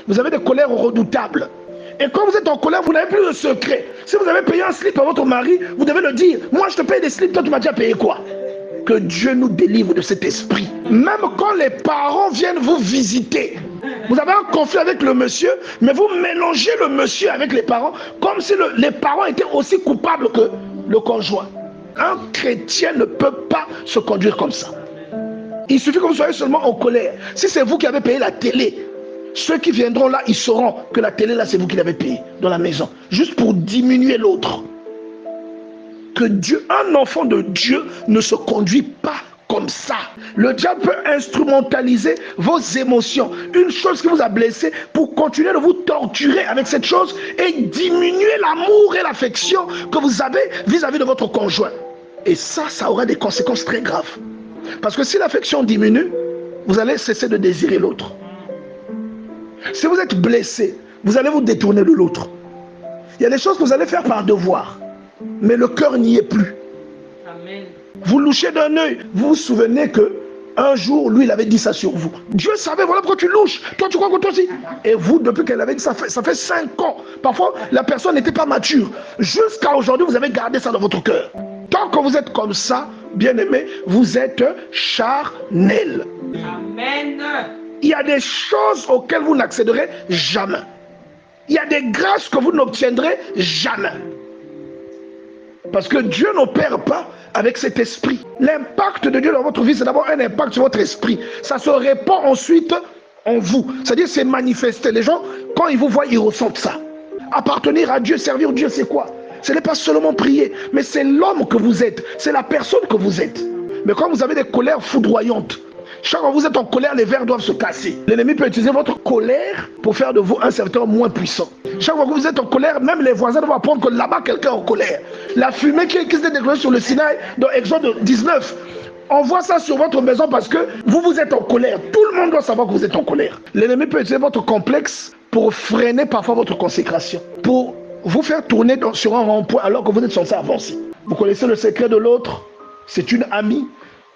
vous avez des colères redoutables. Et quand vous êtes en colère, vous n'avez plus de secret. Si vous avez payé un slip à votre mari, vous devez le dire. Moi, je te paye des slips, toi, tu m'as déjà payé quoi? Que Dieu nous délivre de cet esprit. Même quand les parents viennent vous visiter, vous avez un conflit avec le monsieur, mais vous mélangez le monsieur avec les parents, comme si les parents étaient aussi coupables que le conjoint. Un chrétien ne peut pas se conduire comme ça. Il suffit que vous soyez seulement en colère. Si c'est vous qui avez payé la télé, ceux qui viendront là, ils sauront que la télé là, c'est vous qui l'avez payé dans la maison. Juste pour diminuer l'autre. Que Dieu, un enfant de Dieu ne se conduit pas comme ça. Le diable peut instrumentaliser vos émotions. Une chose qui vous a blessé pour continuer de vous torturer avec cette chose et diminuer l'amour et l'affection que vous avez vis-à-vis de votre conjoint. Et ça aura des conséquences très graves. Parce que si l'affection diminue, vous allez cesser de désirer l'autre. Si vous êtes blessé, vous allez vous détourner de l'autre. Il y a des choses que vous allez faire par devoir, mais le cœur n'y est plus. Amen. Vous louchez d'un œil. Vous vous souvenez que un jour, lui, il avait dit ça sur vous. Dieu savait, voilà pourquoi tu louches. Toi, tu crois que toi aussi. Et vous, depuis qu'elle avait dit ça, ça fait 5 ans. Parfois, la personne n'était pas mature. Jusqu'à aujourd'hui, vous avez gardé ça dans votre cœur. Tant que vous êtes comme ça, bien-aimé, vous êtes charnel. Amen. Il y a des choses auxquelles vous n'accéderez jamais. Il y a des grâces que vous n'obtiendrez jamais. Parce que Dieu n'opère pas avec cet esprit. L'impact de Dieu dans votre vie, c'est d'abord un impact sur votre esprit. Ça se répand ensuite en vous. C'est-à-dire, c'est manifesté. Les gens, quand ils vous voient, ils ressentent ça. Appartenir à Dieu, servir Dieu, c'est quoi? Ce n'est pas seulement prier, mais c'est l'homme que vous êtes. C'est la personne que vous êtes. Mais quand vous avez des colères foudroyantes, chaque fois que vous êtes en colère, les verres doivent se casser. L'ennemi peut utiliser votre colère pour faire de vous un serviteur moins puissant. Chaque fois que vous êtes en colère, même les voisins doivent apprendre que là-bas, quelqu'un est en colère. La fumée qui s'est déclenchée sur le Sinaï, dans Exode 19, on voit ça sur votre maison parce que vous êtes en colère. Tout le monde doit savoir que vous êtes en colère. L'ennemi peut utiliser votre complexe pour freiner parfois votre consécration. Pour vous faire tourner sur un rond-point alors que vous êtes censé avancer. Vous connaissez le secret de l'autre? C'est une amie.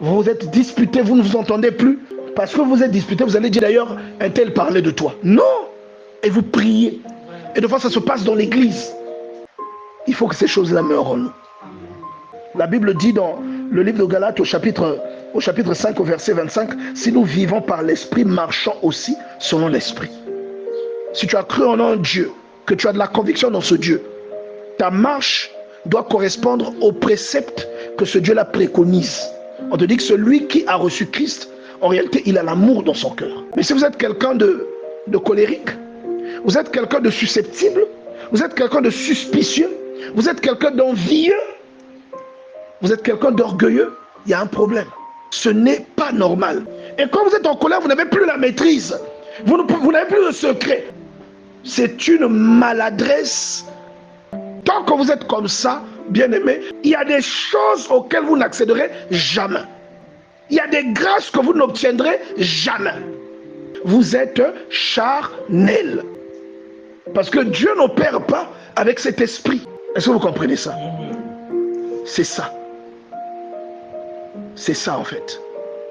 Vous vous êtes disputé, vous ne vous entendez plus. Parce que vous êtes disputé, vous allez dire d'ailleurs, un tel parlait de toi. Non! Et vous priez. Et de fois, ça se passe dans l'église. Il faut que ces choses-là meurent en nous. La Bible dit dans le livre de Galates au chapitre 5, au verset 25, si nous vivons par l'esprit, marchons aussi selon l'esprit. Si tu as cru en un Dieu, que tu as de la conviction dans ce Dieu, ta marche doit correspondre aux préceptes que ce Dieu-là préconise. On te dit que celui qui a reçu Christ, en réalité, il a l'amour dans son cœur. Mais si vous êtes quelqu'un de colérique, vous êtes quelqu'un de susceptible, vous êtes quelqu'un de suspicieux, vous êtes quelqu'un d'envieux, vous êtes quelqu'un d'orgueilleux, il y a un problème. Ce n'est pas normal. Et quand vous êtes en colère, vous n'avez plus la maîtrise. Vous n'avez plus le secret. C'est une maladresse. Tant que vous êtes comme ça, bien-aimé, il y a des choses auxquelles vous n'accéderez jamais. Il y a des grâces que vous n'obtiendrez jamais. Vous êtes charnel. Parce que Dieu n'opère pas avec cet esprit. Est-ce que vous comprenez ça? C'est ça. C'est ça en fait.